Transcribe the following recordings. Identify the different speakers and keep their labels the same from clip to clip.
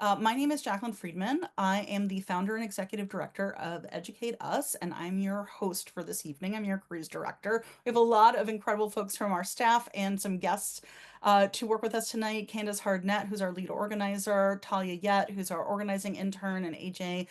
Speaker 1: My name is Jacqueline Friedman. I am the founder and executive director of EducateUS, and I'm your host for this evening. I'm your cruise director. We have a lot of incredible folks from our staff and some guests to work with us tonight. Candace Hardnett, who's our lead organizer, Talia Yet, who's our organizing intern, and AJ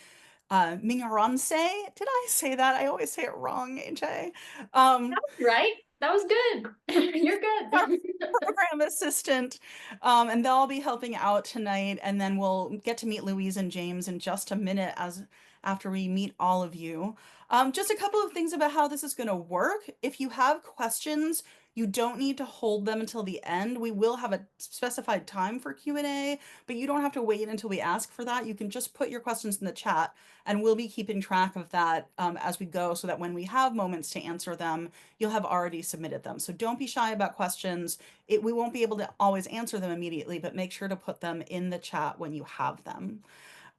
Speaker 1: Mingaronse. Did I say that? I always say it wrong, AJ.
Speaker 2: That was right. That was good. You're
Speaker 1: Our
Speaker 2: good.
Speaker 1: program assistant. And they'll all be helping out tonight. And then we'll get to meet Louise and James in just a minute as after we meet all of you. Just a couple of things about how this is going to work. If you have questions, you don't need to hold them until the end. We will have a specified time for Q&A, but you don't have to wait until we ask for that. You can just put your questions in the chat, and we'll be keeping track of that as we go so that when we have moments to answer them, you'll have already submitted them. So don't be shy about questions. We won't be able to always answer them immediately, but make sure to put them in the chat when you have them.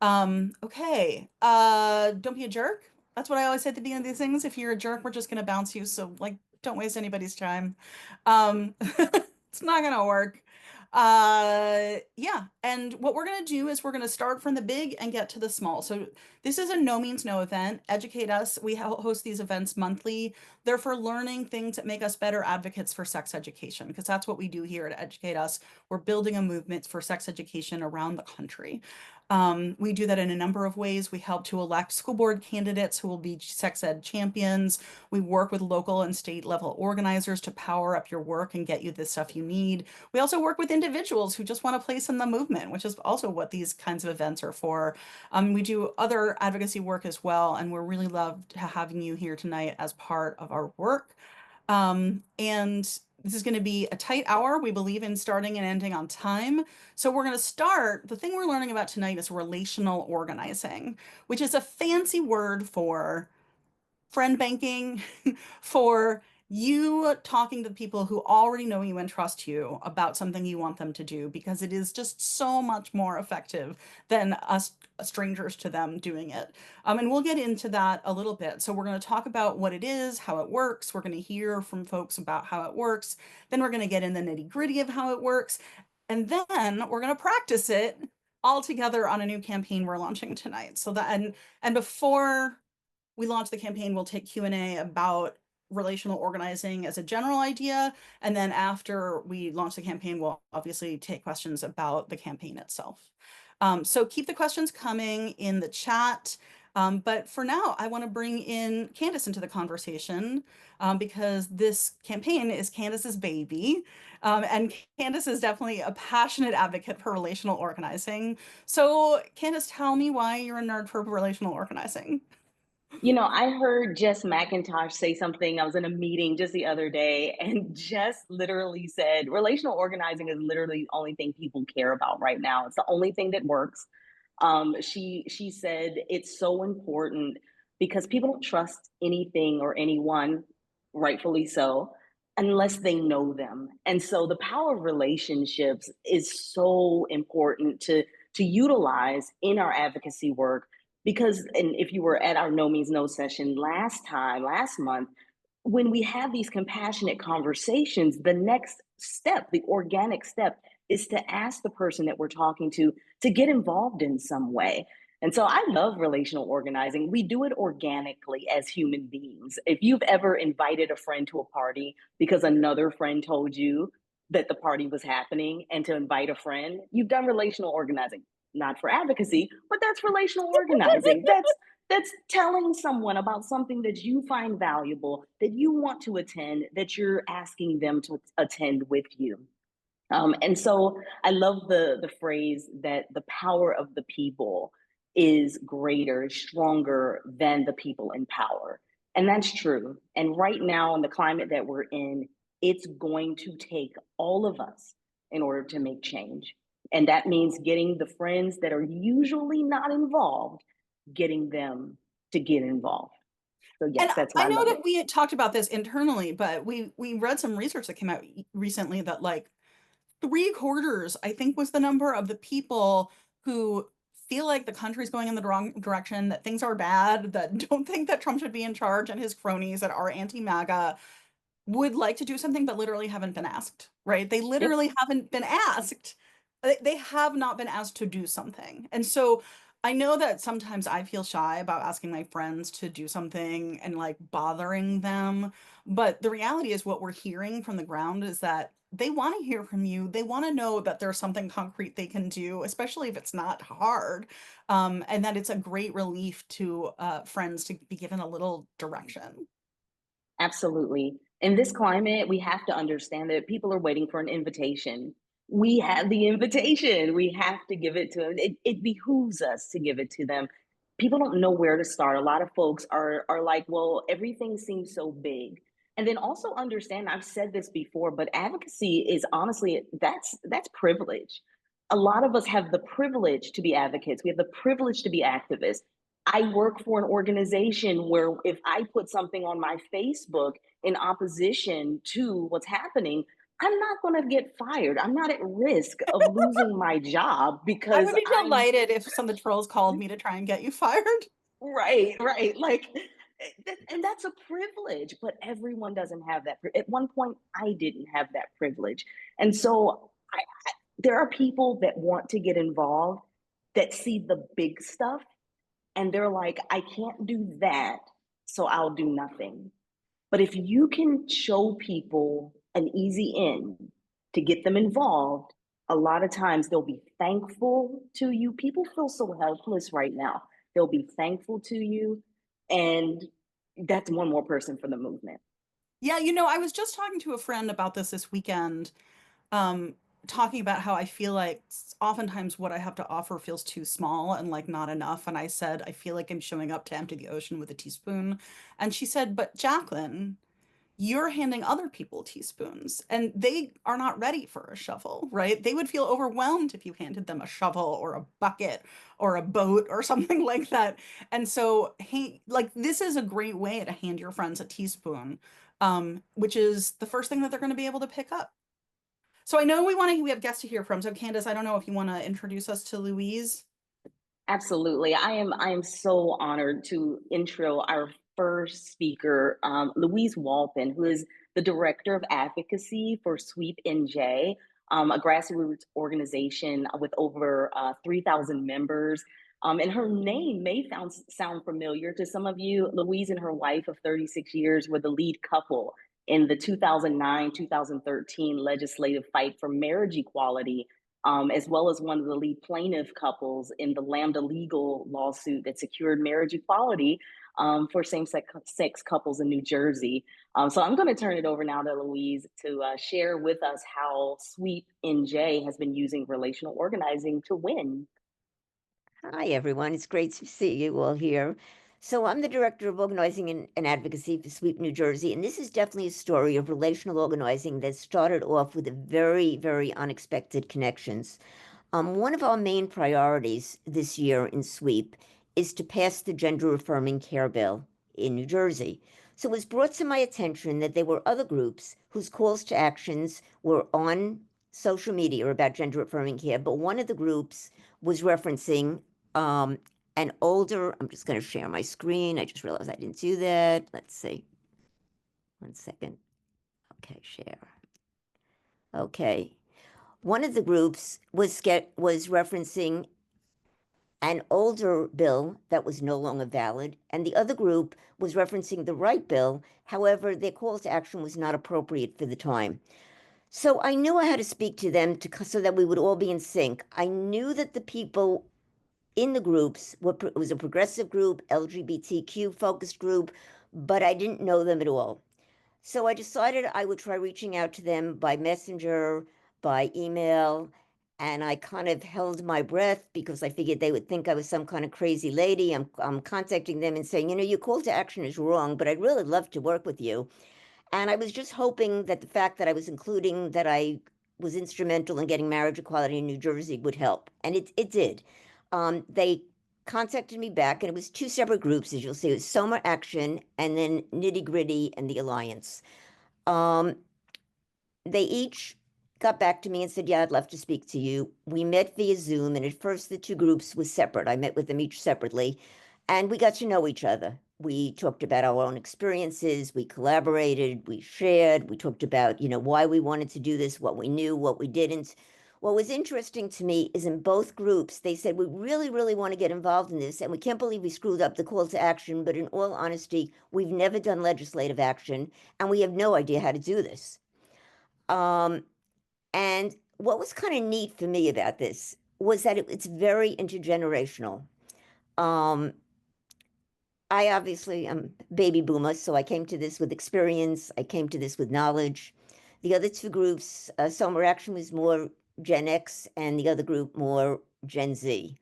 Speaker 1: Okay. Don't be a jerk. That's what I always say at the beginning of these things. If you're a jerk, we're just gonna bounce you. So like, don't waste anybody's time. It's not gonna work. Yeah. And what we're gonna do is we're gonna start from the big and get to the small. So this is a no means no event. Educate Us. We host these events monthly. They're for learning things that make us better advocates for sex education, because that's what we do here at Educate Us. We're building a movement for sex education around the country. We do that in a number of ways. We help to elect school board candidates who will be sex ed champions. We work with local and state level organizers to power up your work and get you the stuff you need. We also work with individuals who just want to place in the movement, which is also what these kinds of events are for. We do other advocacy work as well, and we're really loved having you here tonight as part of our work. And this is going to be a tight hour. We believe in starting and ending on time. So we're going to start. The thing we're learning about tonight is relational organizing, which is a fancy word for friend banking, for you talking to people who already know you and trust you about something you want them to do, because it is just so much more effective than us strangers to them doing it. And we'll get into that a little bit. So we're going to talk about what it is, how it works. We're going to hear from folks about how it works. Then we're going to get in the nitty gritty of how it works. And then we're going to practice it all together on a new campaign we're launching tonight. So that, and before we launch the campaign, we'll take Q&A about relational organizing as a general idea. And then after we launch the campaign, we'll obviously take questions about the campaign itself. So keep the questions coming in the chat. But for now, I want to bring in Candace into the conversation because this campaign is Candace's baby. And Candace is definitely a passionate advocate for relational organizing. So Candace, tell me why you're a nerd for relational organizing.
Speaker 2: I heard Jess McIntosh say something. I was in a meeting just the other day, and Jess literally said, relational organizing is literally the only thing people care about right now. It's the only thing that works. She said it's so important because people don't trust anything or anyone, rightfully so, unless they know them. And so the power of relationships is so important to utilize in our advocacy work because, and if you were at our no means no session last month, when we have these compassionate conversations, the next step, the organic step, is to ask the person that we're talking to get involved in some way. And so I love relational organizing. We do it organically as human beings. If you've ever invited a friend to a party because another friend told you that the party was happening and to invite a friend, you've done relational organizing. Not for advocacy, but that's relational organizing. That's telling someone about something that you find valuable, that you want to attend, that you're asking them to attend with you. And so I love the phrase that the power of the people is greater, stronger than the people in power. And that's true. And right now, in the climate that we're in, it's going to take all of us in order to make change. And that means getting the friends that are usually not involved, getting them to get involved. So,
Speaker 1: And
Speaker 2: yes, that's
Speaker 1: I
Speaker 2: why I
Speaker 1: know
Speaker 2: love
Speaker 1: that
Speaker 2: it.
Speaker 1: we had talked about this internally, but we read some research that came out recently that like three-quarters, I think, was the number of the people who feel like the country's going in the wrong direction, that things are bad, that don't think that Trump should be in charge, and his cronies that are anti-MAGA would like to do something but literally haven't been asked, right? They
Speaker 2: Yep.
Speaker 1: literally haven't been asked They have not been asked to do something. And so I know that sometimes I feel shy about asking my friends to do something and like bothering them. But the reality is what we're hearing from the ground is that they want to hear from you. They want to know that there's something concrete they can do, especially if it's not hard. And that it's a great relief to friends to be given a little direction.
Speaker 2: Absolutely. In this climate, we have to understand that people are waiting for an invitation. We have the invitation. We have to give it to them. It behooves us to give it to them. People don't know where to start. A lot of folks are like, well, everything seems so big. And then also understand, I've said this before, but advocacy is honestly that's privilege. A lot of us have the privilege to be advocates. We have the privilege to be activists. I work for an organization where if I put something on my Facebook in opposition to what's happening, I'm not going to get fired. I'm not at risk of losing my job
Speaker 1: I
Speaker 2: because
Speaker 1: would be
Speaker 2: I'm
Speaker 1: delighted if some of the trolls called me to try and get you fired.
Speaker 2: right, right. Like, and that's a privilege, but everyone doesn't have that. At one point, I didn't have that privilege. And so there are people that want to get involved that see the big stuff and they're like, I can't do that, so I'll do nothing. But if you can show people an easy in to get them involved, a lot of times they'll be thankful to you. People feel so helpless right now. They'll be thankful to you. And that's one more person for the movement.
Speaker 1: Yeah, I was just talking to a friend about this weekend, um, talking about how I feel like oftentimes what I have to offer feels too small and like not enough. And I said, I feel like I'm showing up to empty the ocean with a teaspoon. And she said, but Jacqueline, you're handing other people teaspoons and they are not ready for a shovel, right? They would feel overwhelmed if you handed them a shovel or a bucket or a boat or something like that. And so, hey, like this is a great way to hand your friends a teaspoon, which is the first thing that they're going to be able to pick up. So I know we have guests to hear from. So Candace, I don't know if you want to introduce us to Louise.
Speaker 2: Absolutely. I am so honored to intro our first speaker, Louise Walpin, who is the Director of Advocacy for Sweep NJ, a grassroots organization with over 3,000 members. And her name may sound familiar to some of you. Louise and her wife of 36 years were the lead couple in the 2009-2013 legislative fight for marriage equality, as well as one of the lead plaintiff couples in the Lambda Legal lawsuit that secured marriage equality for same sex couples in New Jersey. So I'm going to turn it over now to Louise to share with us how Sweep NJ has been using relational organizing to win.
Speaker 3: Hi, everyone. It's great to see you all here. So, I'm the Director of Organizing and Advocacy for Sweep New Jersey, and this is definitely a story of relational organizing that started off with a very, very unexpected connections. One of our main priorities this year in Sweep is to pass the gender affirming care bill in New Jersey. So it was brought to my attention that there were other groups whose calls to actions were on social media about gender affirming care, but one of the groups was referencing um, an older, I'm just going to share my screen. I just realized I didn't do that. Let's see. 1 second. Okay, share. Okay. One of the groups was referencing an older bill that was no longer valid, and the other group was referencing the right bill. However, their call to action was not appropriate for the time. So I knew I had to speak to them so that we would all be in sync. I knew that the people in the groups it was a progressive group, LGBTQ focused group, but I didn't know them at all. So I decided I would try reaching out to them by messenger, by email, and I kind of held my breath because I figured they would think I was some kind of crazy lady. I'm contacting them and saying, your call to action is wrong, but I'd really love to work with you. And I was just hoping that the fact that I was including that I was instrumental in getting marriage equality in New Jersey would help. And it did. They contacted me back, and it was two separate groups, as you'll see. It was Soma Action and then Nitty Gritty and the Alliance. Um, they each got back to me and said, yeah, I'd love to speak to you. We met via Zoom, and at first the two groups were separate. I met with them each separately, and we got to know each other. We talked about our own experiences, we collaborated, we shared, we talked about, why we wanted to do this, what we knew, what we didn't. What was interesting to me is in both groups, they said, we really, really want to get involved in this, and we can't believe we screwed up the call to action, but in all honesty, we've never done legislative action, and we have no idea how to do this. And what was kind of neat for me about this was that it's very intergenerational. I obviously am baby boomer, so I came to this with experience. I came to this with knowledge. The other two groups, Summer Action was more Gen X, and the other group more Gen Z.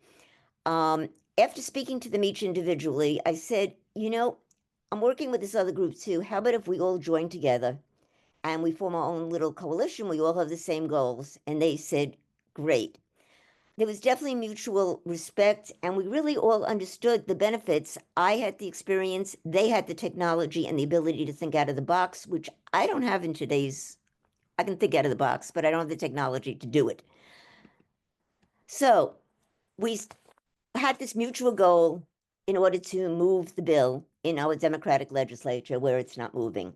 Speaker 3: After speaking to them each individually, I said, I'm working with this other group too. How about if we all join together and we form our own little coalition? We all have the same goals. And they said, great. There was definitely mutual respect, and we really all understood the benefits. I had the experience, they had the technology and the ability to think out of the box, which I don't have in today's. I can think out of the box, but I don't have the technology to do it. So we had this mutual goal in order to move the bill in our Democratic legislature where it's not moving.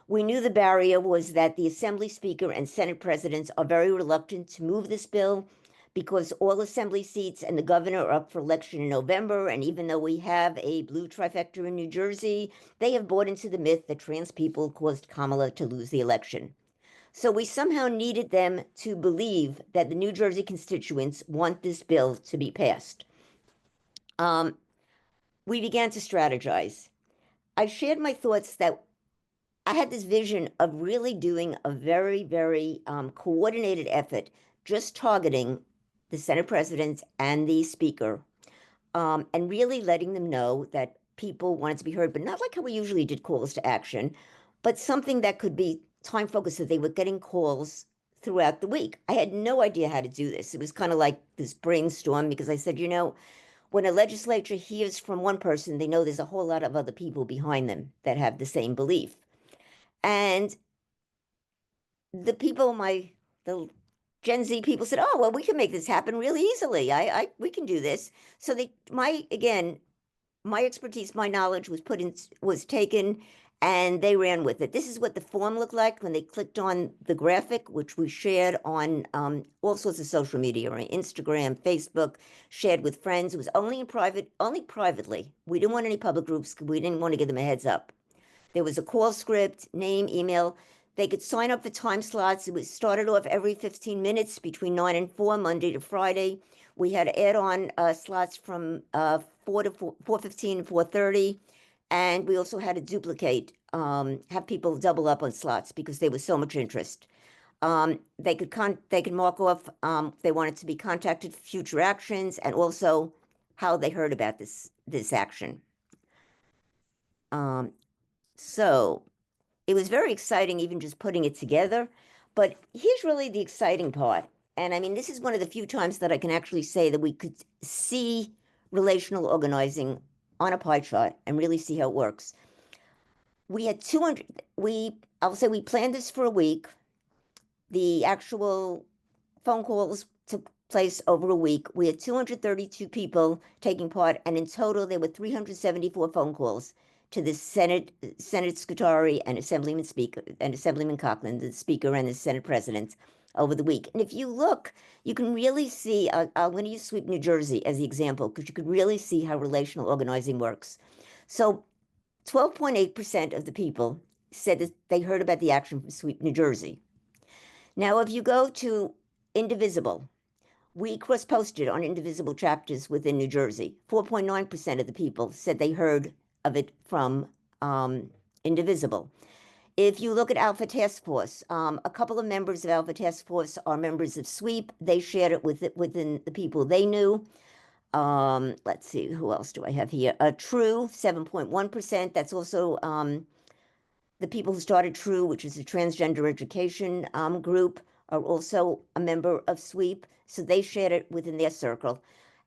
Speaker 3: We knew the barrier was that the Assembly Speaker and Senate presidents are very reluctant to move this bill because all Assembly seats and the governor are up for election in November. And even though we have a blue trifecta in New Jersey, they have bought into the myth that trans people caused Kamala to lose the election. So we somehow needed them to believe that the New Jersey constituents want this bill to be passed. We began to strategize. I shared my thoughts that I had this vision of really doing a very, very coordinated effort, just targeting the Senate president and the speaker, and really letting them know that people wanted to be heard, but not like how we usually did calls to action, but something that could be time focused, so they were getting calls throughout the week. I had no idea how to do this. It was kind of like this brainstorm because I said, when a legislature hears from one person, they know there's a whole lot of other people behind them that have the same belief. And the people, the Gen Z people said, "Oh, well, we can make this happen really easily. We can do this." So my expertise, my knowledge was taken, and they ran with it. This is what the form looked like when they clicked on the graphic, which we shared on all sorts of social media, right? Instagram, Facebook, shared with friends. It was only in private, only privately. We didn't want any public groups. We didn't want to give them a heads up. There was a call script, name, email. They could sign up for time slots. It was started off every 15 minutes between 9 and 4, Monday to Friday. We had add-on slots from 4 to 4:15 and 4:30. And we also had to duplicate, have people double up on slots because there was so much interest. They could mark off they wanted to be contacted for future actions and also how they heard about this action. So it was very exciting, even just putting it together. But here's really the exciting part. And I mean, this is one of the few times that I can actually say that we could see relational organizing on a pie chart and really see how it works. We had 200, I'll say we planned this for a week. The actual phone calls took place over a week. We had 232 people taking part, and in total, there were 374 phone calls to the Senator Scutari and Assemblyman Cochran, the Speaker and the Senate President, over the week. And if you look, you can really see. I'm going to use Sweep New Jersey as the example because you could really see how relational organizing works. So, 12.8% of the people said that they heard about the action from Sweep New Jersey. Now, if you go to Indivisible, we cross-posted on Indivisible chapters within New Jersey. 4.9% of the people said they heard of it from Indivisible. If you look at Alpha Task Force, a couple of members of Alpha Task Force are members of SWEEP. They shared it within the people they knew. Let's see, who else do I have here? True, 7.1%. That's also the people who started True, which is a transgender education group, are also a member of SWEEP. So they shared it within their circle.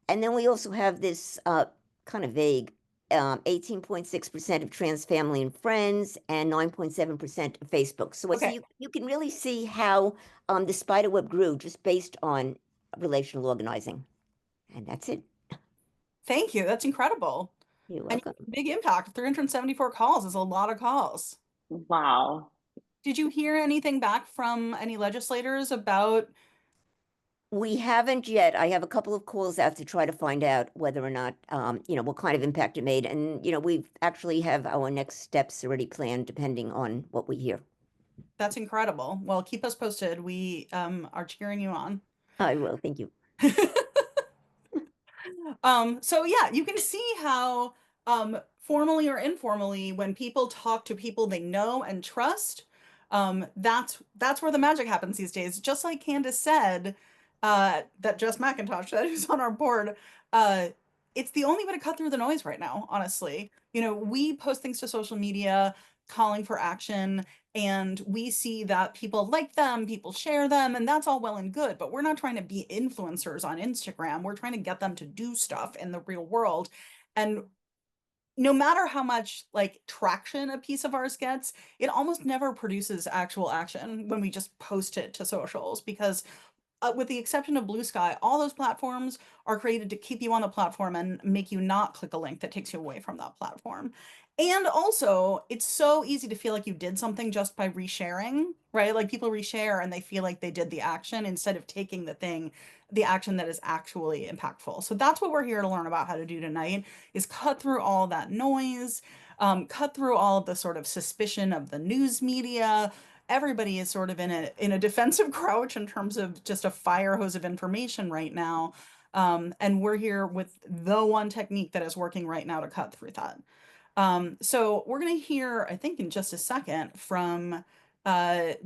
Speaker 3: And then we also have this kind of vague 18.6% of trans family and friends and 9.7% of Facebook. So
Speaker 1: Okay.
Speaker 3: you can really see how the spider web grew just based on relational organizing. And that's it.
Speaker 1: Thank you. That's incredible.
Speaker 3: You're
Speaker 1: And
Speaker 3: welcome.
Speaker 1: big impact. 374 calls is a lot of calls.
Speaker 2: Wow.
Speaker 1: Did you hear anything back from any legislators about
Speaker 3: We haven't yet. I have a couple of calls out to try to find out whether or not, what kind of impact it made. And, we've actually have our next steps already planned depending on what we hear.
Speaker 1: That's incredible. Well, keep us posted. We are cheering you on.
Speaker 3: I will. Thank you.
Speaker 1: So yeah, you can see how formally or informally, when people talk to people they know and trust, that's where the magic happens these days. Just like Candace said, that Jess McIntosh said, who's on our board, uh, it's the only way to cut through the noise right now, honestly. We post things to social media calling for action, and we see that people like them, people share them, and that's all well and good, but we're not trying to be influencers on Instagram. We're trying to get them to do stuff in the real world. And no matter how much like traction a piece of ours gets, it almost never produces actual action when we just post it to socials, because with the exception of Blue Sky, all those platforms are created to keep you on the platform and make you not click a link that takes you away from that platform. And also, it's so easy to feel like you did something just by resharing, right? Like people reshare and they feel like they did the action instead of taking the action that is actually impactful. So that's what we're here to learn about how to do tonight, is cut through all that noise, cut through all of the sort of suspicion of the news media. Everybody is sort of in a defensive crouch in terms of just a fire hose of information right now. And we're here with the one technique that is working right now to cut through that. So we're going to hear, I think in just a second, from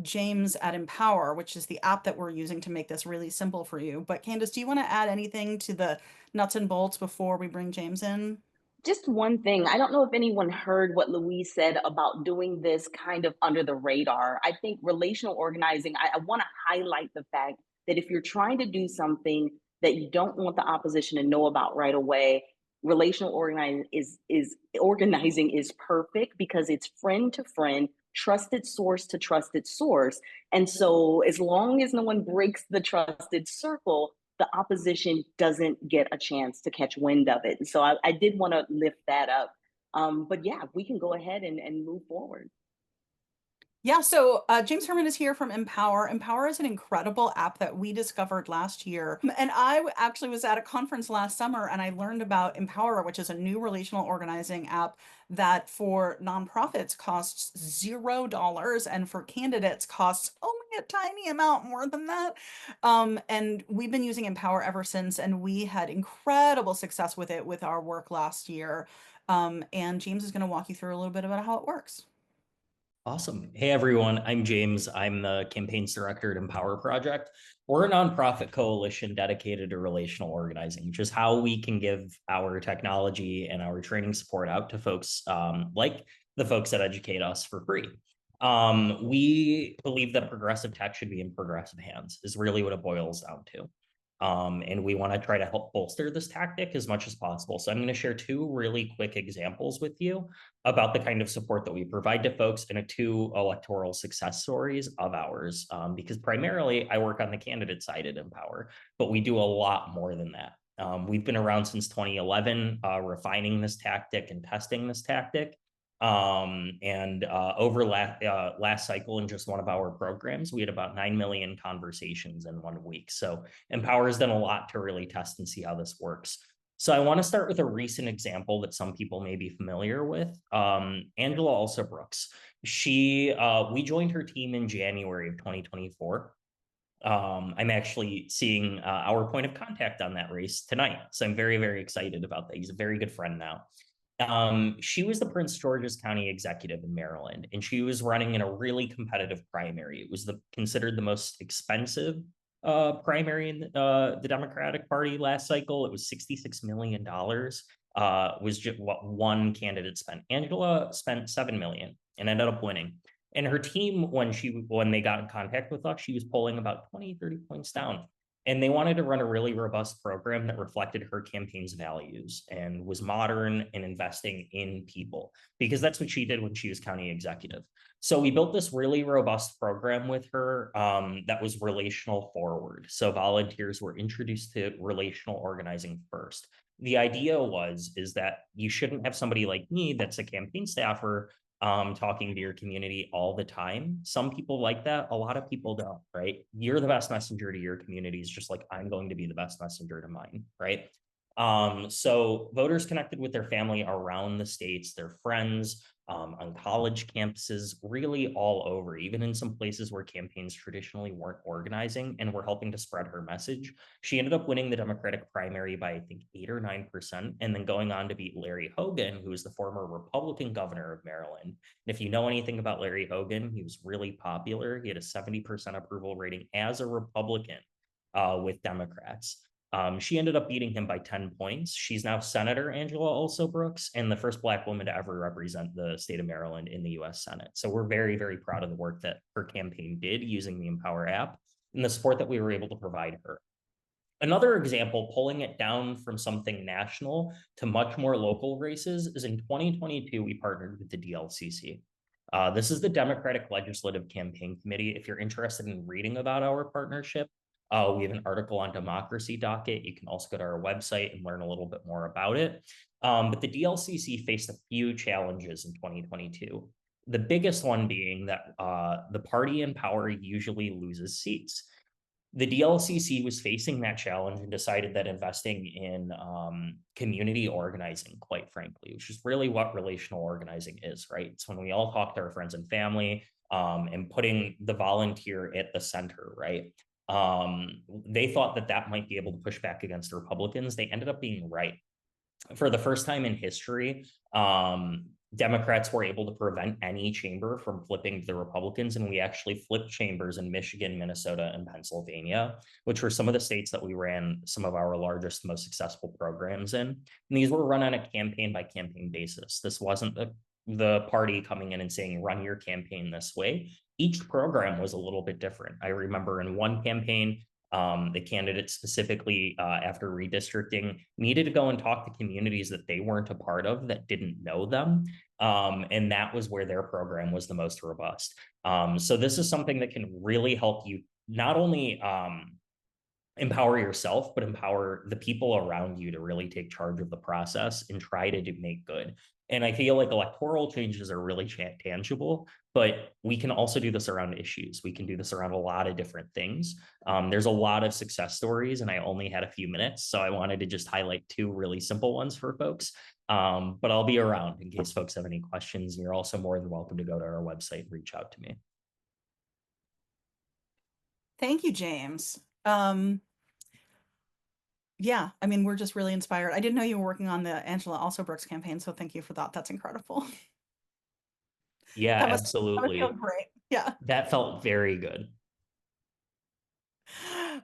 Speaker 1: James at Empower, which is the app that we're using to make this really simple for you. But Candace, do you want to add anything to the nuts and bolts before we bring James in?
Speaker 2: Just one thing. I don't know if anyone heard what Louise said about doing this kind of under the radar. I think relational organizing, I want to highlight the fact that if you're trying to do something that you don't want the opposition to know about right away, relational organizing is perfect because it's friend to friend, trusted source to trusted source. And so as long as no one breaks the trusted circle, the opposition doesn't get a chance to catch wind of it. And so I did want to lift that up. But yeah, we can go ahead and move forward.
Speaker 1: Yeah, so James Herrmann is here from Empower. Empower is an incredible app that we discovered last year. And actually was at a conference last summer and I learned about Empower, which is a new relational organizing app that for nonprofits costs $0 and for candidates costs only a tiny amount more than that. And we've been using Empower ever since, and we had incredible success with it with our work last year. And James is going to walk you through a little bit about how it works.
Speaker 4: Awesome. Hey, everyone. I'm James. I'm the campaigns director at Empower Project. We're a nonprofit coalition dedicated to relational organizing, which is how we can give our technology and our training support out to folks like the folks that educate us for free. We believe that progressive tech should be in progressive hands, is really what it boils down to. And we want to try to help bolster this tactic as much as possible. So I'm going to share two really quick examples with you about the kind of support that we provide to folks and two electoral success stories of ours. Because primarily I work on the candidate side at Empower, but we do a lot more than that. We've been around since 2011, refining this tactic and testing this tactic. Over last cycle in just one of our programs, we had about 9 million conversations in 1 week. So Empower has done a lot to really test and see how this works. So I want to start with a recent example that some people may be familiar with. Angela Also Brooks. We joined her team in January of 2024. I'm actually seeing our point of contact on that race tonight. So I'm very, very excited about that. He's a very good friend now. She was the Prince George's County executive in Maryland, and she was running in a really competitive primary. It was considered the most expensive primary in the Democratic Party last cycle. It was $66 million. Was just what one candidate spent. Angela spent $7 million and ended up winning. And her team, when they got in contact with us, she was pulling about 20, 30 points down. And they wanted to run a really robust program that reflected her campaign's values and was modern and investing in people, because that's what she did when she was county executive. So we built this really robust program with her that was relational forward. So volunteers were introduced to relational organizing first. The idea is that you shouldn't have somebody like me that's a campaign staffer talking to your community all the time. Some people like that. A lot of people don't, right? You're the best messenger to your communities, just like I'm going to be the best messenger to mine, right? So voters connected with their family around the states, their friends, on college campuses, really all over, even in some places where campaigns traditionally weren't organizing and were helping to spread her message. She ended up winning the Democratic primary by, I think, 8 or 9%, and then going on to beat Larry Hogan, who was the former Republican governor of Maryland. And if you know anything about Larry Hogan, he was really popular. He had a 70% approval rating as a Republican with Democrats. She ended up beating him by 10 points. She's now Senator Angela Also Brooks and the first Black woman to ever represent the state of Maryland in the US Senate. So we're very, very proud of the work that her campaign did using the Empower app and the support that we were able to provide her. Another example, pulling it down from something national to much more local races, is in 2022, we partnered with the DLCC. This is the Democratic Legislative Campaign Committee. If you're interested in reading about our partnership, we have an article on Democracy Docket. You can also go to our website and learn a little bit more about it. But the DLCC faced a few challenges in 2022. The biggest one being that the party in power usually loses seats. The DLCC was facing that challenge and decided that investing in community organizing, quite frankly, which is really what relational organizing is, right? It's when we all talk to our friends and family and putting the volunteer at the center, right? They thought that that might be able to push back against the Republicans. They ended up being right. For the first time in history, Democrats were able to prevent any chamber from flipping to the Republicans, and we actually flipped chambers in Michigan, Minnesota, and Pennsylvania, which were some of the states that we ran some of our largest, most successful programs in. And these were run on a campaign by campaign basis. This wasn't the party coming in and saying, run your campaign this way. Each program was a little bit different. I remember in one campaign, the candidate specifically after redistricting needed to go and talk to communities that they weren't a part of, that didn't know them. And that was where their program was the most robust. So this is something that can really help you not only empower yourself, but empower the people around you to really take charge of the process and try to make good. And I feel like electoral changes are really tangible, but we can also do this around issues. We can do this around a lot of different things. There's a lot of success stories, and I only had a few minutes, so I wanted to just highlight 2 really simple ones for folks. But I'll be around in case folks have any questions. And you're also more than welcome to go to our website and reach out to me.
Speaker 1: Thank you, James. Yeah, I mean, we're just really inspired. I didn't know you were working on the Angela Also Brooks campaign, so thank you for that. That's incredible.
Speaker 4: Yeah,
Speaker 1: That must feel
Speaker 4: absolutely.
Speaker 1: great. Yeah.
Speaker 4: That felt very good.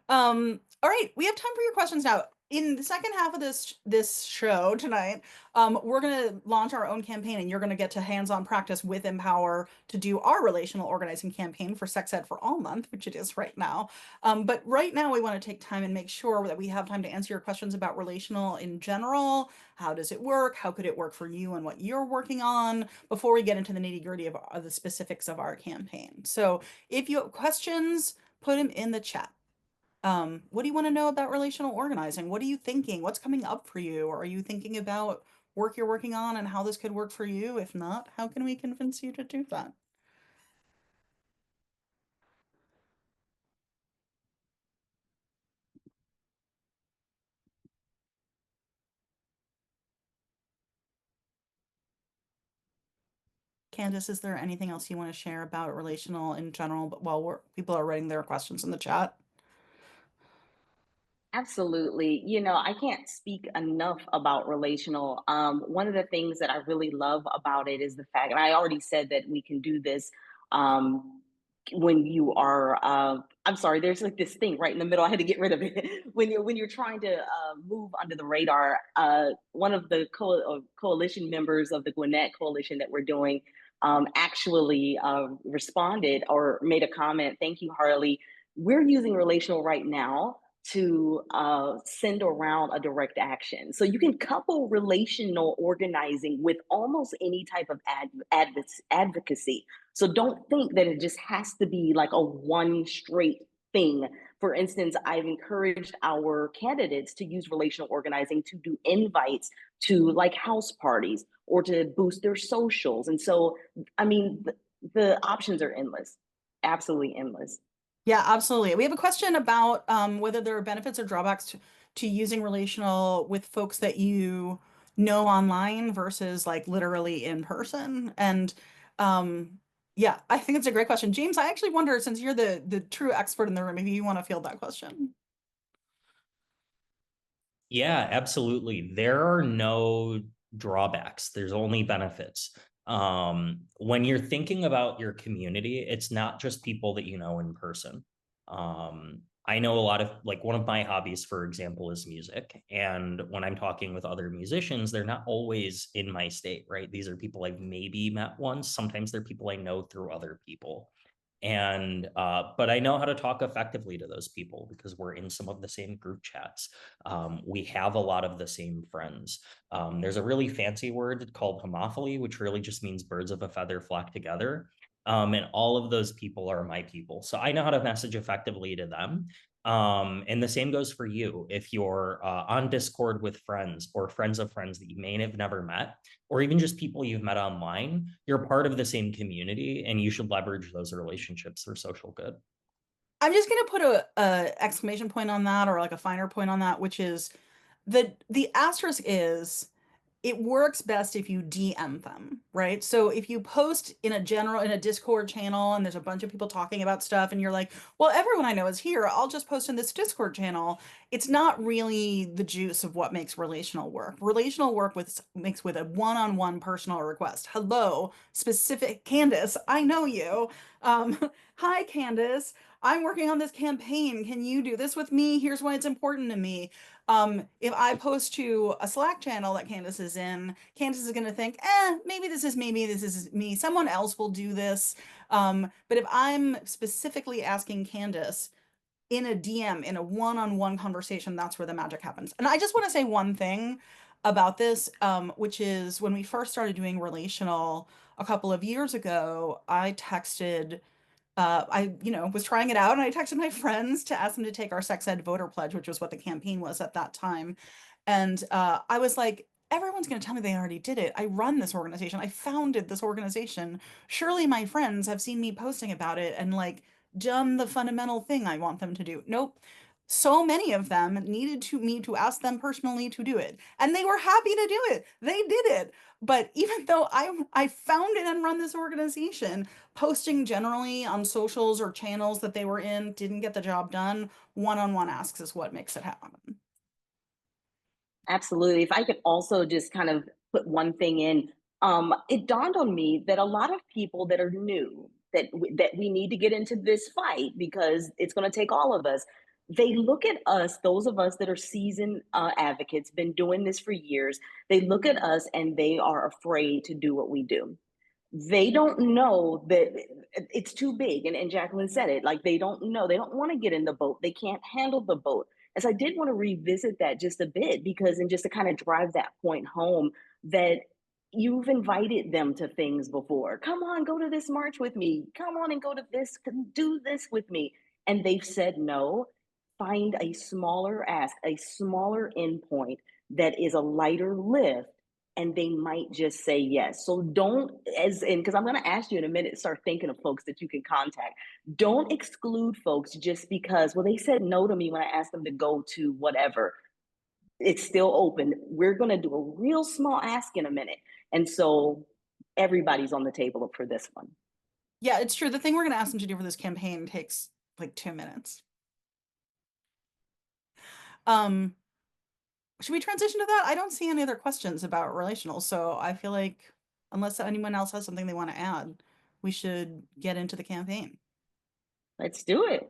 Speaker 1: All right, we have time for your questions now. In the second half of this show tonight, we're going to launch our own campaign, and you're going to get to hands-on practice with Empower to do our relational organizing campaign for Sex Ed for All Month, which it is right now. But right now, we want to take time and make sure that we have time to answer your questions about relational in general. How does it work? How could it work for you and what you're working on before we get into the nitty-gritty of the specifics of our campaign? So if you have questions, put them in the chat. What do you want to know about relational organizing? What are you thinking? What's coming up for you? Or are you thinking about work you're working on and how this could work for you? If not, how can we convince you to do that? Candace, is there anything else you want to share about relational in general, but while people are writing their questions in the chat?
Speaker 2: Absolutely. I can't speak enough about relational. One of the things that I really love about it is the fact, and I already said that we can do this when you are. I'm sorry. There's like this thing right in the middle. I had to get rid of it. When you're trying to move under the radar. One of the coalition members of the Gwinnett Coalition that we're doing actually responded or made a comment. Thank you, Harley. We're using relational right now to send around a direct action. So you can couple relational organizing with almost any type of advocacy. So don't think that it just has to be like a one straight thing, For instance, I've encouraged our candidates to use relational organizing to do invites to like house parties or to boost their socials. And so, I mean, the options are endless, absolutely endless.
Speaker 1: Yeah, absolutely. We have a question about whether there are benefits or drawbacks to using relational with folks that you know online versus like literally in person. And yeah, I think it's a great question. James, I actually wonder, since you're the true expert in the room, if you want to field that question.
Speaker 4: Yeah, absolutely. There are no drawbacks. There's only benefits. When you're thinking about your community, it's not just people that you know in person. I know a lot of, like, one of my hobbies, for example, is music. And when I'm talking with other musicians, they're not always in my state, right? These are people I've maybe met once. Sometimes they're people I know through other people. And but I know how to talk effectively to those people because we're in some of the same group chats. We have a lot of the same friends. There's a really fancy word called homophily, which really just means birds of a feather flock together. And all of those people are my people, so I know how to message effectively to them. And the same goes for you. If you're on Discord with friends or friends of friends that you may have never met, or even just people you've met online, you're part of the same community and you should leverage those relationships for social good.
Speaker 1: I'm just gonna put a exclamation point on that, or like a finer point on that, which is the asterisk is it works best if you DM them, right? So if you post in a Discord channel and there's a bunch of people talking about stuff and you're like, well, everyone I know is here, I'll just post in this Discord channel. It's not really the juice of what makes relational work. Relational work makes with a one-on-one personal request. Hello, specific Candace, I know you. Hi, Candace. I'm working on this campaign. Can you do this with me? Here's why it's important to me. If I post to a Slack channel that Candace is in, Candace is going to think, maybe this is me. Someone else will do this. But if I'm specifically asking Candace in a DM, in a one-on-one conversation, that's where the magic happens. And I just want to say one thing about this, which is when we first started doing relational a couple of years ago, I texted was trying it out and I texted my friends to ask them to take our sex ed voter pledge, which was what the campaign was at that time. And I was like, everyone's going to tell me they already did it. I run this organization. I founded this organization. Surely my friends have seen me posting about it and like done the fundamental thing I want them to do. Nope. So many of them needed me to ask them personally to do it. And they were happy to do it. They did it. But even though I founded and run this organization, posting generally on socials or channels that they were in didn't get the job done. One-on-one asks is what makes it happen.
Speaker 2: Absolutely. If I could also just kind of put one thing in, it dawned on me that a lot of people that are new, that we need to get into this fight because it's going to take all of us. They look at us, those of us that are seasoned advocates, been doing this for years. They look at us and they are afraid to do what we do. They don't know that it's too big. And Jacqueline said it, like they don't know, they don't want to get in the boat. They can't handle the boat. And so I did want to revisit that just a bit because, and just to kind of drive that point home, that you've invited them to things before. Come on, go to this march with me. Come on and go to this, do this with me. And they've said no. Find a smaller ask, a smaller endpoint that is a lighter lift, and they might just say yes. So don't, as in, because I'm going to ask you in a minute, start thinking of folks that you can contact. Don't exclude folks just because, well, they said no to me when I asked them to go to whatever. It's still open. We're going to do a real small ask in a minute. And so everybody's on the table for this one.
Speaker 1: Yeah, it's true. The thing we're going to ask them to do for this campaign takes like 2 minutes. Um, should we transition to that? I don't see any other questions about relational, so I feel like unless anyone else has something they want to add, we should get into the campaign.
Speaker 2: Let's do it.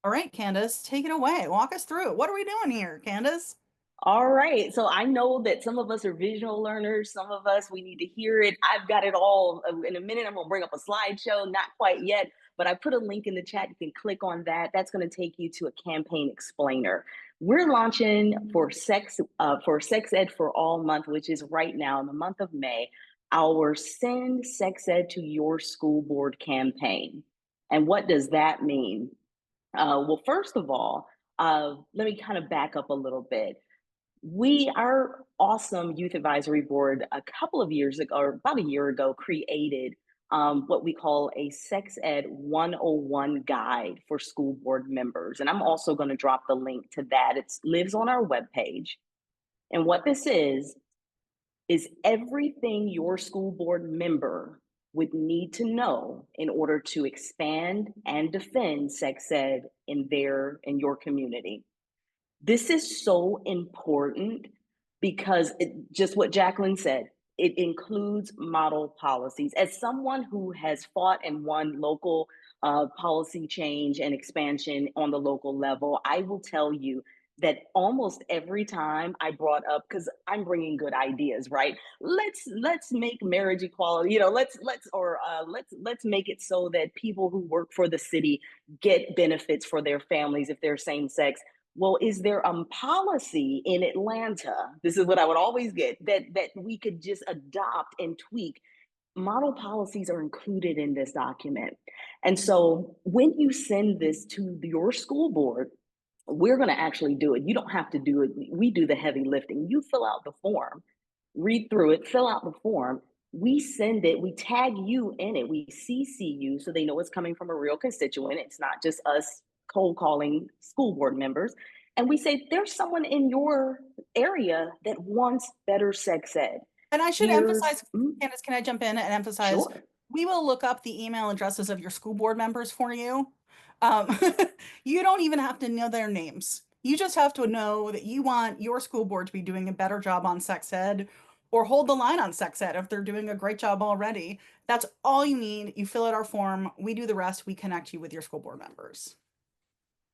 Speaker 1: All right, Candace, take it away. Walk us through it. What are we doing here, Candace?
Speaker 2: All right. So I know that some of us are visual learners. Some of us, we need to hear it. I've got it all. In a minute, I'm going to bring up a slideshow. Not quite yet, but I put a link in the chat. You can click on that. That's going to take you to a campaign explainer. We're launching for sex ed for all month, which is right now in the month of May, our Send Sex Ed to Your School Board campaign. And what does that mean? Well, first of all, let me kind of back up a little bit. Our awesome youth advisory board a couple of years ago, or about a year ago, created what we call a Sex Ed 101 guide for school board members. And I'm also going to drop the link to that. It lives on our webpage. And what this is everything your school board member would need to know in order to expand and defend sex ed in your community. This is so important because just what Jacqueline said, it includes model policies. As someone who has fought and won local policy change and expansion on the local level, I will tell you that almost every time I brought up, because I'm bringing good ideas, right? Let's make marriage equality. Let's make it so that people who work for the city get benefits for their families if they're same sex. Well, is there a policy in Atlanta? This is what I would always get, that we could just adopt and tweak. Model policies are included in this document. And so when you send this to your school board, we're going to actually do it. You don't have to do it. We do the heavy lifting. You fill out the form, read through it, fill out the form. We send it, we tag you in it, we CC you so they know it's coming from a real constituent. It's not just us cold calling school board members. And we say, there's someone in your area that wants better sex ed.
Speaker 1: And I should emphasize, Candace, can I jump in and emphasize,
Speaker 2: Sure.
Speaker 1: we will look up the email addresses of your school board members for you. Um, you don't even have to know their names. You just have to know that you want your school board to be doing a better job on sex ed or hold the line on sex ed if they're doing a great job already. That's all you need. You fill out our form. We do the rest. We connect you with your school board members.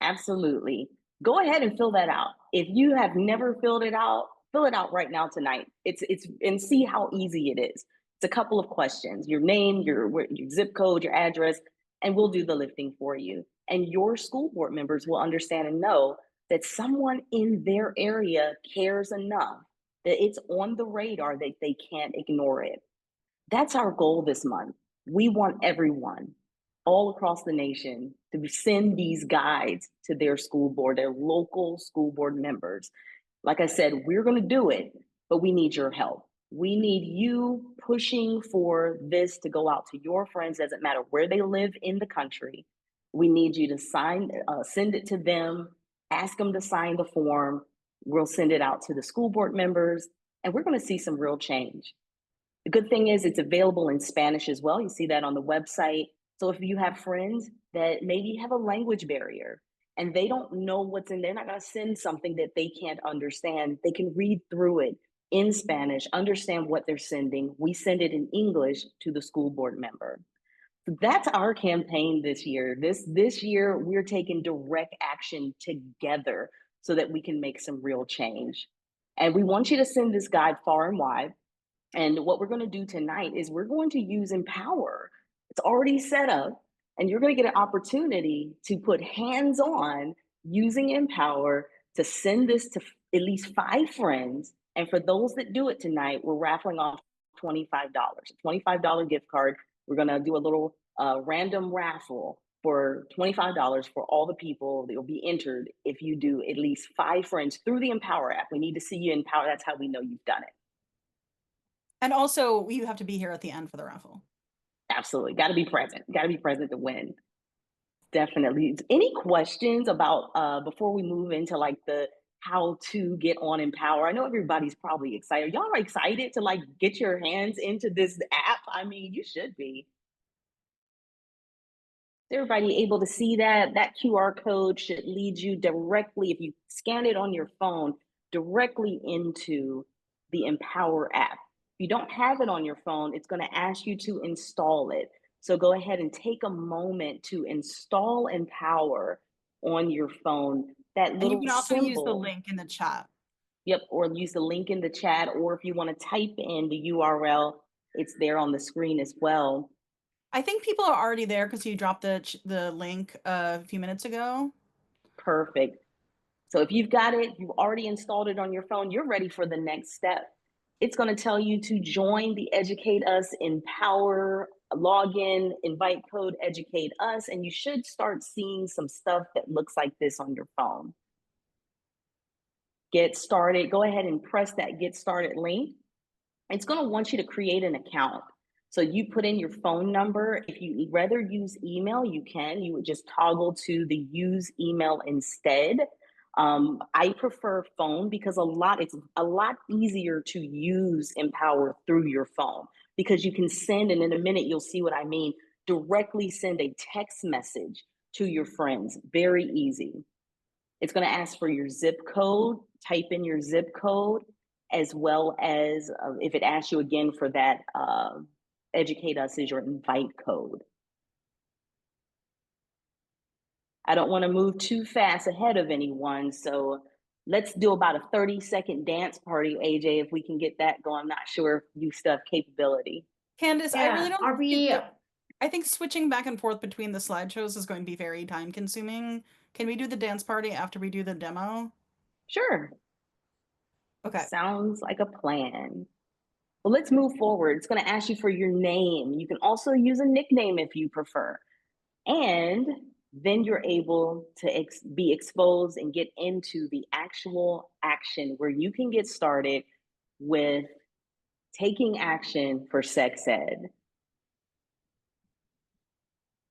Speaker 2: Absolutely. Go ahead and fill that out. If you have never filled it out, fill it out right now tonight. It's and see how easy it is. It's a couple of questions: your name, your zip code, your address, and we'll do the lifting for you. And your school board members will understand and know that someone in their area cares enough that it's on the radar that they can't ignore it. That's our goal this month. We want everyone all across the nation to send these guides to their school board, their local school board members. Like I said, we're going to do it, but we need your help. We need you pushing for this to go out to your friends, doesn't matter where they live in the country. We need you to send it to them, ask them to sign the form. We'll send it out to the school board members, and we're going to see some real change. The good thing is it's available in Spanish as well. You see that on the website. So if you have friends that maybe have a language barrier and they don't know what's in, they're not going to send something that they can't understand. They can read through it in Spanish, understand what they're sending. We send it in English to the school board member. So that's our campaign this year. This year, we're taking direct action together so that we can make some real change. And we want you to send this guide far and wide. And what we're going to do tonight is we're going to use Empower. It's already set up, and you're going to get an opportunity to put hands on using Empower to send this to at least 5 friends. And for those that do it tonight, we're raffling off $25, a $25 gift card. We're going to do a little random raffle for $25 for all the people that will be entered if you do at least 5 friends through the Empower app. We need to see you in Empower. That's how we know you've done it.
Speaker 1: And also, you have to be here at the end for the raffle.
Speaker 2: Absolutely. Got to be present. Got to be present to win. Definitely. Any questions about before we move into like the how to get on Empower? I know everybody's probably excited. Y'all are excited to like get your hands into this app. I mean, you should be. Is everybody able to see that? That QR code should lead you directly, if you scan it on your phone, directly into the Empower app. If you don't have it on your phone, it's going to ask you to install it. So go ahead and take a moment to install Empower on your phone. That little
Speaker 1: and you can also
Speaker 2: symbol,
Speaker 1: use the link in the chat.
Speaker 2: Yep, or use the link in the chat, or if you want to type in the URL, it's there on the screen as well.
Speaker 1: I think people are already there because you dropped the link a few minutes ago.
Speaker 2: Perfect. So if you've got it, you've already installed it on your phone, you're ready for the next step. It's going to tell you to join the EducateUS Empower log in, invite code, educate us, and you should start seeing some stuff that looks like this on your phone. Get started, go ahead and press that get started link. It's gonna want you to create an account. So you put in your phone number. If you rather use email, you can. You would just toggle to the use email instead. I prefer phone because it's a lot easier to use Empower through your phone, because you can send, and in a minute you'll see what I mean, directly send a text message to your friends. Very easy. It's going to ask for your zip code. Type in your zip code, as well as if it asks you again for that, educate us is your invite code. I don't want to move too fast ahead of anyone, so let's do about a 30-second dance party, AJ, if we can get that going. I'm not sure if you still have capability.
Speaker 1: Candace, I really
Speaker 5: Yeah,
Speaker 1: don't
Speaker 5: are
Speaker 1: think
Speaker 5: we?
Speaker 1: I think switching back and forth between the slideshows is going to be very time consuming. Can we do the dance party after we do the demo?
Speaker 2: Sure.
Speaker 1: Okay.
Speaker 2: Sounds like a plan. Well, let's move forward. It's going to ask you for your name. You can also use a nickname if you prefer. And then you're able to be exposed and get into the actual action where you can get started with taking action for sex ed.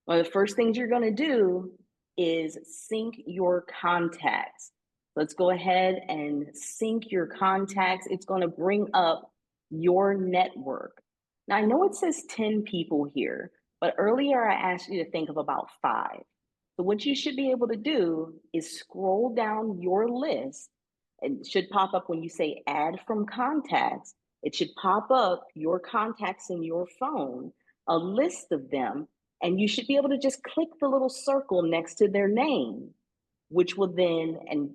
Speaker 2: One of the first things you're going to do is sync your contacts. Let's go ahead and sync your contacts. It's going to bring up your network. Now, I know it says 10 people here, but earlier I asked you to think of about 5. So what you should be able to do is scroll down your list. It should pop up when you say add from contacts. It should pop up your contacts in your phone, a list of them, and you should be able to just click the little circle next to their name, which will then, and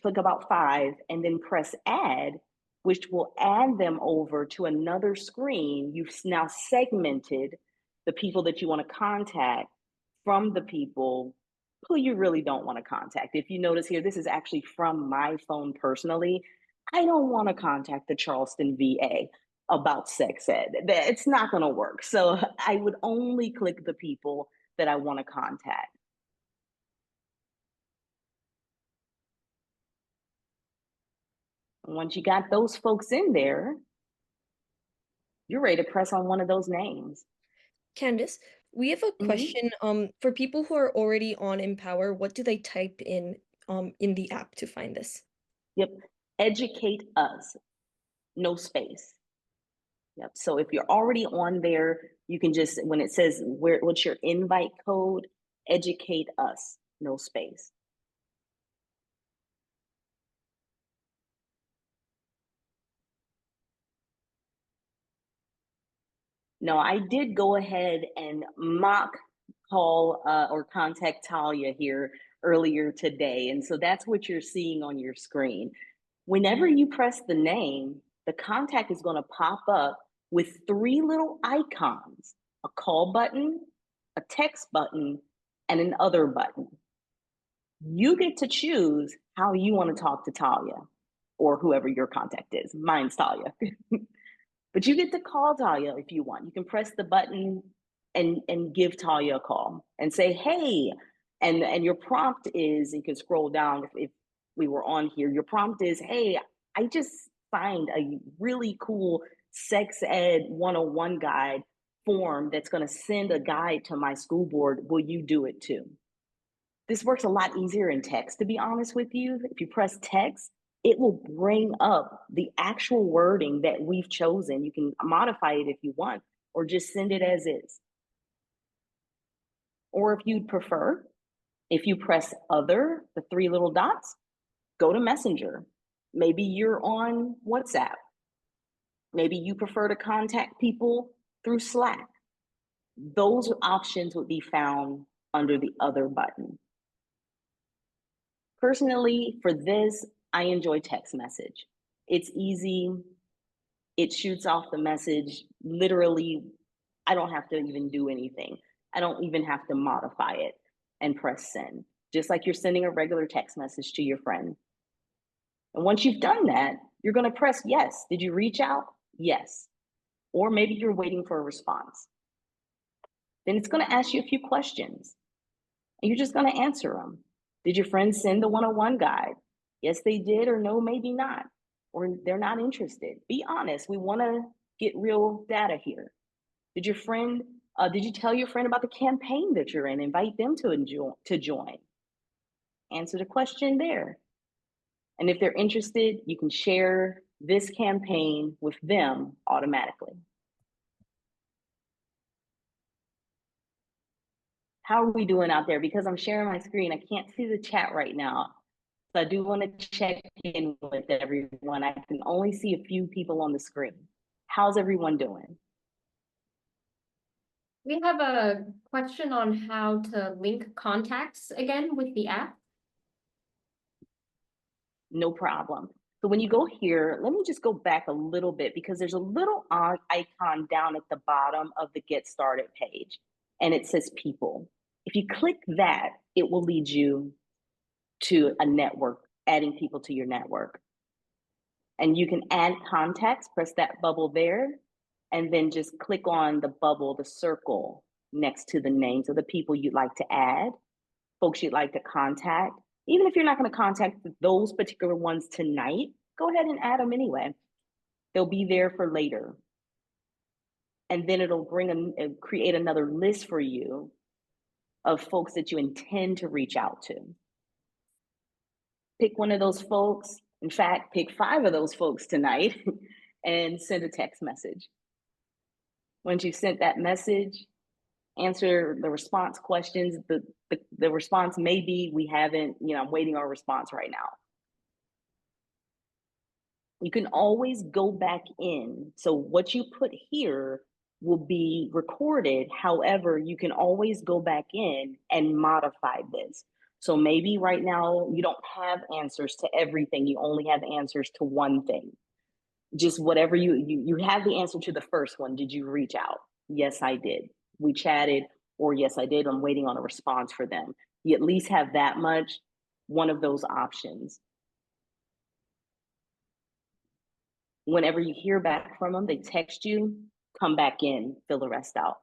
Speaker 2: click about 5, and then press add, which will add them over to another screen. You've now segmented the people that you want to contact from the people who you really don't want to contact. If you notice here, this is actually from my phone personally. I don't want to contact the Charleston VA about sex ed. It's not going to work. So I would only click the people that I want to contact. Once you got those folks in there, you're ready to press on one of those names.
Speaker 5: Candice, we have a question. For people who are already on Empower, what do they type in the app to find this?
Speaker 2: Yep, educate us, no space. Yep, so if you're already on there, you can just, when it says what's your invite code, educate us, no space. No, I did go ahead and mock call or contact Talia here earlier today. And so that's what you're seeing on your screen. Whenever you press the name, the contact is going to pop up with 3 little icons: a call button, a text button, and an other button. You get to choose how you want to talk to Talia or whoever your contact is. Mine's Talia. But you get to call Talia if you want. You can press the button and give Talia a call and say, hey, and your prompt is, you can scroll down if we were on here, your prompt is, hey, I just signed a really cool sex ed 101 guide form that's going to send a guide to my school board. Will you do it too? This works a lot easier in text, to be honest with you. If you press text, it will bring up the actual wording that we've chosen. You can modify it if you want, or just send it as is. Or if you'd prefer, if you press other, the 3 little dots, go to Messenger. Maybe you're on WhatsApp. Maybe you prefer to contact people through Slack. Those options would be found under the other button. Personally, for this, I enjoy text message. It's easy. It shoots off the message. Literally, I don't have to even do anything. I don't even have to modify it and press send, just like you're sending a regular text message to your friend. And once you've done that, you're going to press yes. Did you reach out? Yes. Or maybe you're waiting for a response. Then it's going to ask you a few questions, and you're just going to answer them. Did your friend send the 101 guide? Yes, they did, or no, maybe not. Or they're not interested. Be honest. We want to get real data here. Did your friend, did you tell your friend about the campaign that you're in? Invite them to join. Answer the question there. And if they're interested, you can share this campaign with them automatically. How are we doing out there? Because I'm sharing my screen, I can't see the chat right now. So I do want to check in with everyone. I can only see a few people on the screen. How's everyone doing?
Speaker 6: We have a question on how to link contacts again with the app.
Speaker 2: No problem. So when you go here, let me just go back a little bit because there's a little icon down at the bottom of the Get Started page, and it says People. If you click that, it will lead you to a network, adding people to your network. And you can add contacts, press that bubble there, and then just click on the bubble, the circle next to the names of the people you'd like to add, folks you'd like to contact. Even if you're not going to contact those particular ones tonight, go ahead and add them anyway. They'll be there for later. And then it'll create another list for you of folks that you intend to reach out to. Pick one of those folks. In fact, pick 5 of those folks tonight and send a text message. Once you've sent that message, answer the response questions. The response may be, we haven't, I'm waiting on a response right now. You can always go back in. So what you put here will be recorded. However, you can always go back in and modify this. So maybe right now you don't have answers to everything. You only have answers to one thing. Just whatever you have the answer to the first one. Did you reach out? Yes, I did. We chatted, or yes, I did. I'm waiting on a response for them. You at least have that much, one of those options. Whenever you hear back from them, they text you, come back in, fill the rest out.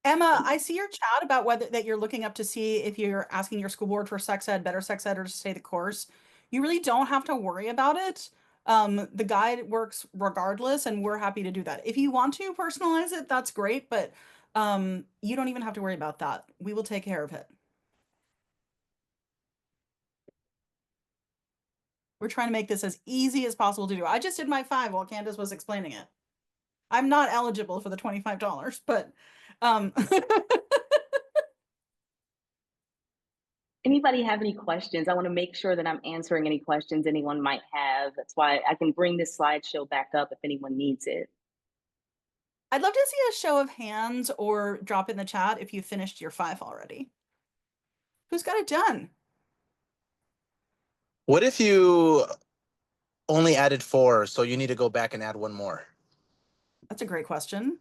Speaker 1: Emma, I see your chat about whether that you're looking up to see if you're asking your school board for sex ed, better sex ed, or to stay the course. You really don't have to worry about it. The guide works regardless, and we're happy to do that. If you want to personalize it, that's great, but you don't even have to worry about that. We will take care of it. We're trying to make this as easy as possible to do. I just did my 5 while Candace was explaining it. I'm not eligible for the $25, but
Speaker 2: Anybody have any questions? I want to make sure that I'm answering any questions anyone might have. That's why I can bring this slideshow back up if anyone needs it.
Speaker 1: I'd love to see a show of hands or drop in the chat if you finished your 5 already. Who's got it done?
Speaker 7: What if you only added 4, so you need to go back and add 1 more?
Speaker 1: That's a great question.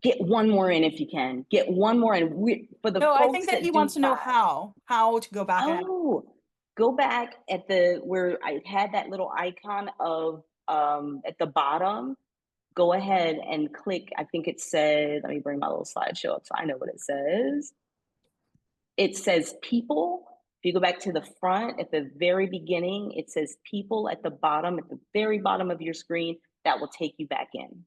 Speaker 2: Get 1 more in if you can. Get 1 more in. For the
Speaker 1: No, I
Speaker 2: folks
Speaker 1: think that he
Speaker 2: do
Speaker 1: wants to know
Speaker 2: 5.
Speaker 1: how to go back and
Speaker 2: Go back at where I had that little icon of at the bottom. Go ahead and click. I think it said, let me bring my little slideshow up so I know what it says. It says people. If you go back to the front at the very beginning, it says people at the bottom, at the very bottom of your screen. That will take you back in.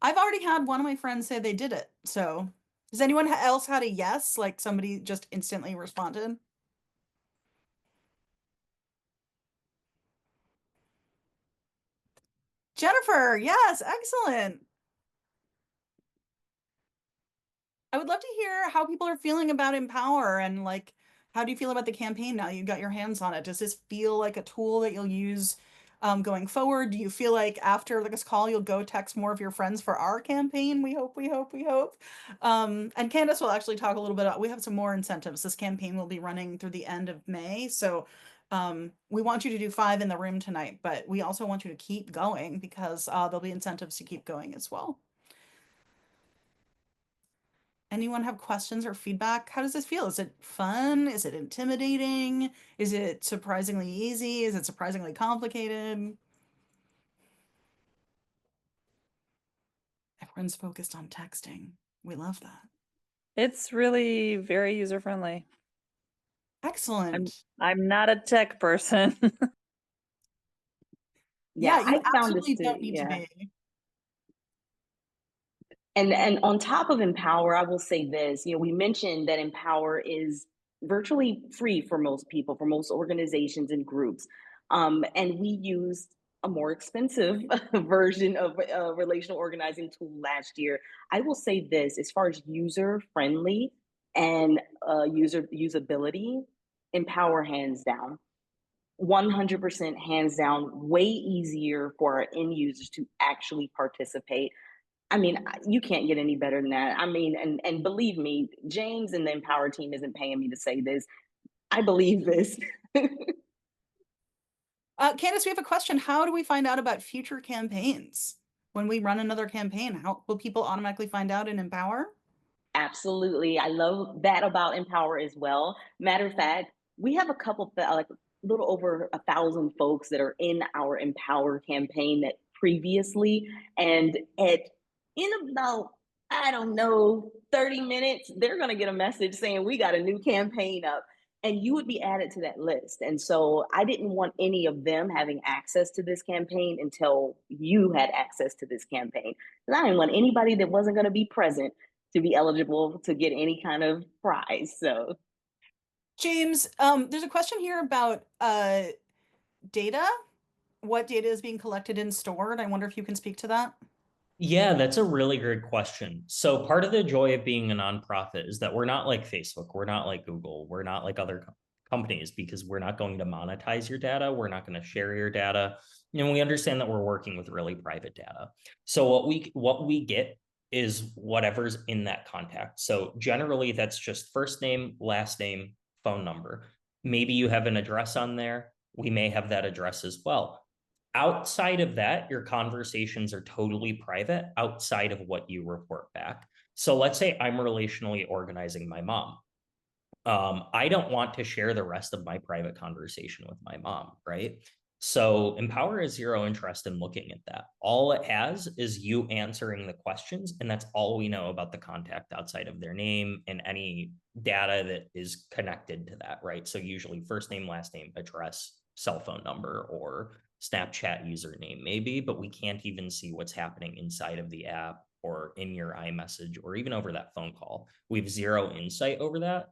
Speaker 1: I've already had one of my friends say they did it. So has anyone else had a yes? Like somebody just instantly responded? Jennifer, yes, excellent. I would love to hear how people are feeling about Empower and like, how do you feel about the campaign now you got your hands on it? Does this feel like a tool that you'll use going forward? Do you feel like after this call, you'll go text more of your friends for our campaign? We hope, we hope, we hope. And Candace will actually talk a little bit about, we have some more incentives. This campaign will be running through the end of May. So we want you to do 5 in the room tonight, but we also want you to keep going because there'll be incentives to keep going as well. Anyone have questions or feedback? How does this feel? Is it fun? Is it intimidating? Is it surprisingly easy? Is it surprisingly complicated? Everyone's focused on texting. We love that.
Speaker 8: It's really very user-friendly.
Speaker 1: Excellent.
Speaker 8: I'm not a tech person.
Speaker 1: Yeah, you
Speaker 2: I found this
Speaker 1: absolutely
Speaker 2: too.
Speaker 1: don't need to be.
Speaker 2: And on top of Empower, I will say this, we mentioned that Empower is virtually free for most people, for most organizations and groups. And we used a more expensive version of a relational organizing tool last year. I will say this, as far as user friendly and usability, Empower hands down. 100% hands down, way easier for our end users to actually participate. I mean, you can't get any better than that. I mean, and believe me, James and the Empower team isn't paying me to say this. I believe this.
Speaker 1: Candace, we have a question. How do we find out about future campaigns? When we run another campaign, how will people automatically find out in Empower?
Speaker 2: Absolutely. I love that about Empower as well. Matter of fact, we have a couple, like a little over 1,000 folks that are in our Empower campaign that previously, and in about, I don't know, 30 minutes, they're going to get a message saying we got a new campaign up, and you would be added to that list. And so I didn't want any of them having access to this campaign until you had access to this campaign. Because I didn't want anybody that wasn't going to be present to be eligible to get any kind of prize. So
Speaker 1: James, there's a question here about data. What data is being collected and stored? I wonder if you can speak to that.
Speaker 4: Yeah, that's a really great question. So part of the joy of being a nonprofit is that we're not like Facebook, we're not like Google, we're not like other companies, because we're not going to monetize your data, we're not going to share your data. And we understand that we're working with really private data. So what we get is whatever's in that contact. So generally that's just first name, last name, phone number. Maybe you have an address on there. We may have that address as well. Outside of that, your conversations are totally private outside of what you report back. So let's say I'm relationally organizing my mom. I don't want to share the rest of my private conversation with my mom, right? So Empower has zero interest in looking at that. All it has is you answering the questions, and that's all we know about the contact outside of their name and any data that is connected to that, right? So usually first name, last name, address, cell phone number, or Snapchat username maybe, but we can't even see what's happening inside of the app or in your iMessage or even over that phone call. We have zero insight over that,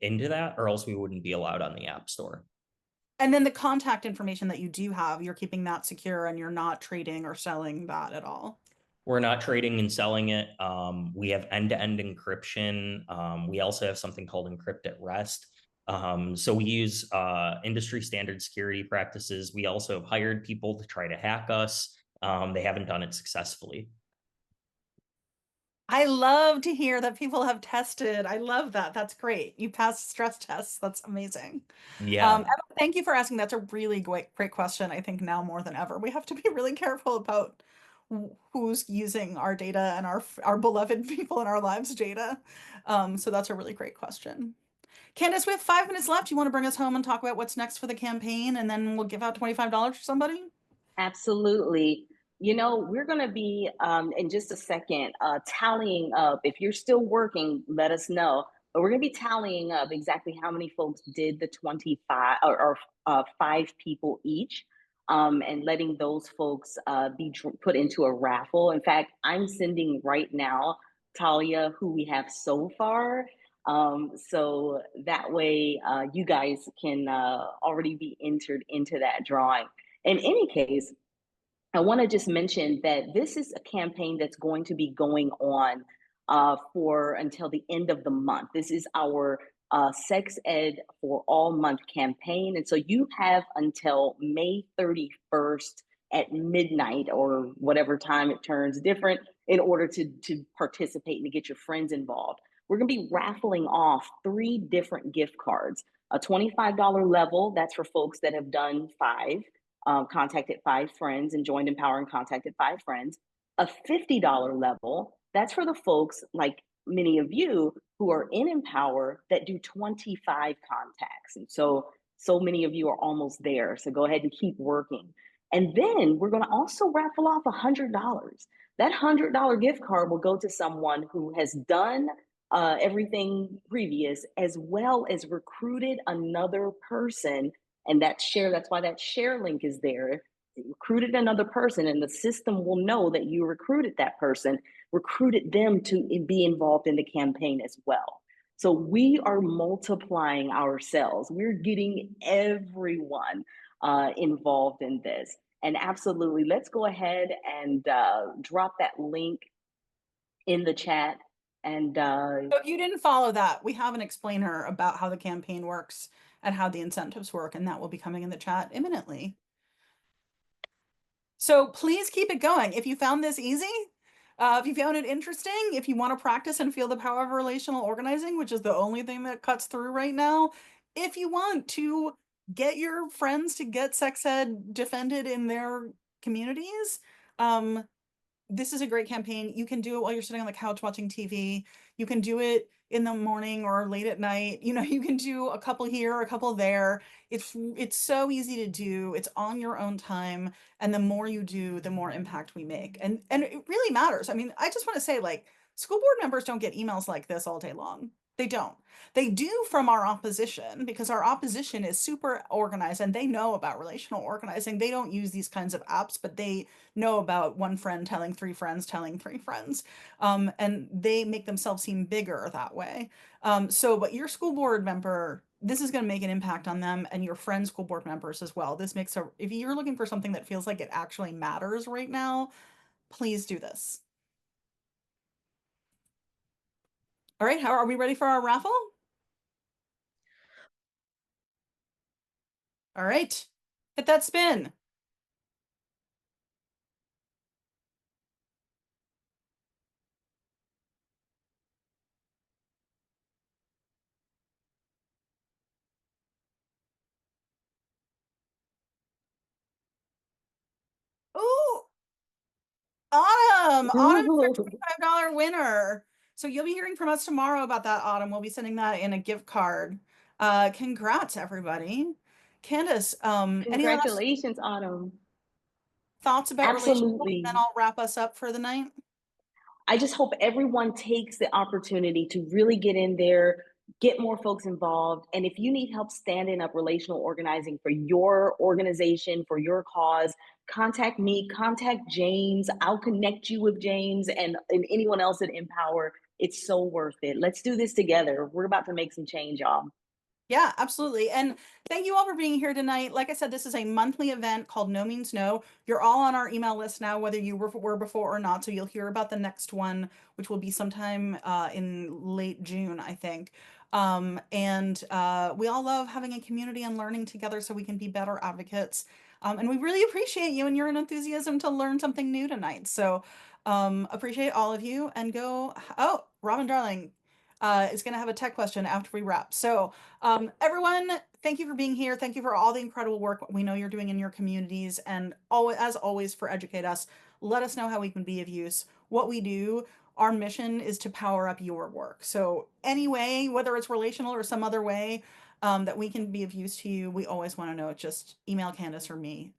Speaker 4: into that, or else we wouldn't be allowed on the App Store.
Speaker 1: And then the contact information that you do have, you're keeping that secure and you're not trading or selling that at all.
Speaker 4: We're not trading and selling it. We have end-to-end encryption. We also have something called encrypt at rest. So we use industry standard security practices. We also have hired people to try to hack us. They haven't done it successfully.
Speaker 1: I love to hear that people have tested. I love that. That's great. You passed stress tests. That's amazing.
Speaker 4: Yeah.
Speaker 1: Emma, thank you for asking. That's a really great question. I think now more than ever, we have to be really careful about who's using our data and our beloved people in our lives' data. So that's a really great question. Candace, we have 5 minutes left. You want to bring us home and talk about what's next for the campaign, and then we'll give out $25 for somebody?
Speaker 2: absolutely. We're going to be in just a second tallying up. If you're still working, let us know. But we're going to be tallying up exactly how many folks did the 25 or 5 people each, and letting those folks be put into a raffle. In fact, I'm sending right now, Talia, who we have so far. So that way you guys can already be entered into that drawing. In any case, I want to just mention that this is a campaign that's going to be going on for until the end of the month. This is our Sex Ed for All Month campaign. And so you have until May 31st at midnight or whatever time it turns different in order to participate and to get your friends involved. We're going to be raffling off 3 different gift cards. A $25 level, that's for folks that have done 5. Contacted 5 friends and joined Empower and contacted 5 friends. A $50 level, that's for the folks like many of you who are in Empower that do 25 contacts. And so many of you are almost there. So go ahead and keep working. And then we're going to also raffle off $100. That $100 gift card will go to someone who has done everything previous, as well as recruited another person. And that's why that share link is there. Recruited another person, and the system will know that you recruited that person, recruited them to be involved in the campaign as well. So we are multiplying ourselves. We're getting everyone involved in this. And absolutely, let's go ahead and drop that link in the chat. And
Speaker 1: So if you didn't follow that, we have an explainer about how the campaign works and how the incentives work, and that will be coming in the chat imminently. So please keep it going. If you found this easy, if you found it interesting, if you want to practice and feel the power of relational organizing, which is the only thing that cuts through right now, if you want to get your friends to get sex ed defended in their communities, this is a great campaign. You can do it while you're sitting on the couch watching TV. You can do it in the morning or late at night. You know, you can do a couple here, a couple there. It's so easy to do. It's on your own time, and the more you do, the more impact we make. And it really matters. I mean, I just want to say, like, school board members don't get emails like this all day long. They don't. They do from our opposition, because our opposition is super organized and they know about relational organizing. They don't use these kinds of apps, but they know about one friend telling three friends telling three friends. And they make themselves seem bigger that way. But your school board member, this is going to make an impact on them, and your friends' school board members as well. If you're looking for something that feels like it actually matters right now, please do this. All right, how are we ready for our raffle? All right, hit that spin. Ooh, Autumn is our $25 winner. So you'll be hearing from us tomorrow about that, Autumn. We'll be sending that in a gift card. Congrats, everybody. Candace, any last
Speaker 2: congratulations, Autumn.
Speaker 1: thoughts about relational? And then
Speaker 2: Absolutely.
Speaker 1: I'll wrap us up for the night.
Speaker 2: I just hope everyone takes the opportunity to really get in there, get more folks involved. And if you need help standing up relational organizing for your organization, for your cause, contact me, contact James. I'll connect you with James and anyone else at Empower. It's so worth it. Let's do this together. We're about to make some change, y'all.
Speaker 1: Yeah, absolutely. And thank you all for being here tonight. Like I said, this is a monthly event called No Means No. You're all on our email list now, whether you were before or not. So you'll hear about the next one, which will be sometime in late June, I think. We all love having a community and learning together so we can be better advocates. And we really appreciate you and your enthusiasm to learn something new tonight. So appreciate all of you, and Robin Darling is going to have a tech question after we wrap. So everyone, thank you for being here. Thank you for all the incredible work we know you're doing in your communities. And as always, for Educate Us, let us know how we can be of use. What we do, our mission is to power up your work. So anyway, whether it's relational or some other way that we can be of use to you, we always want to know. Just email Candace or me.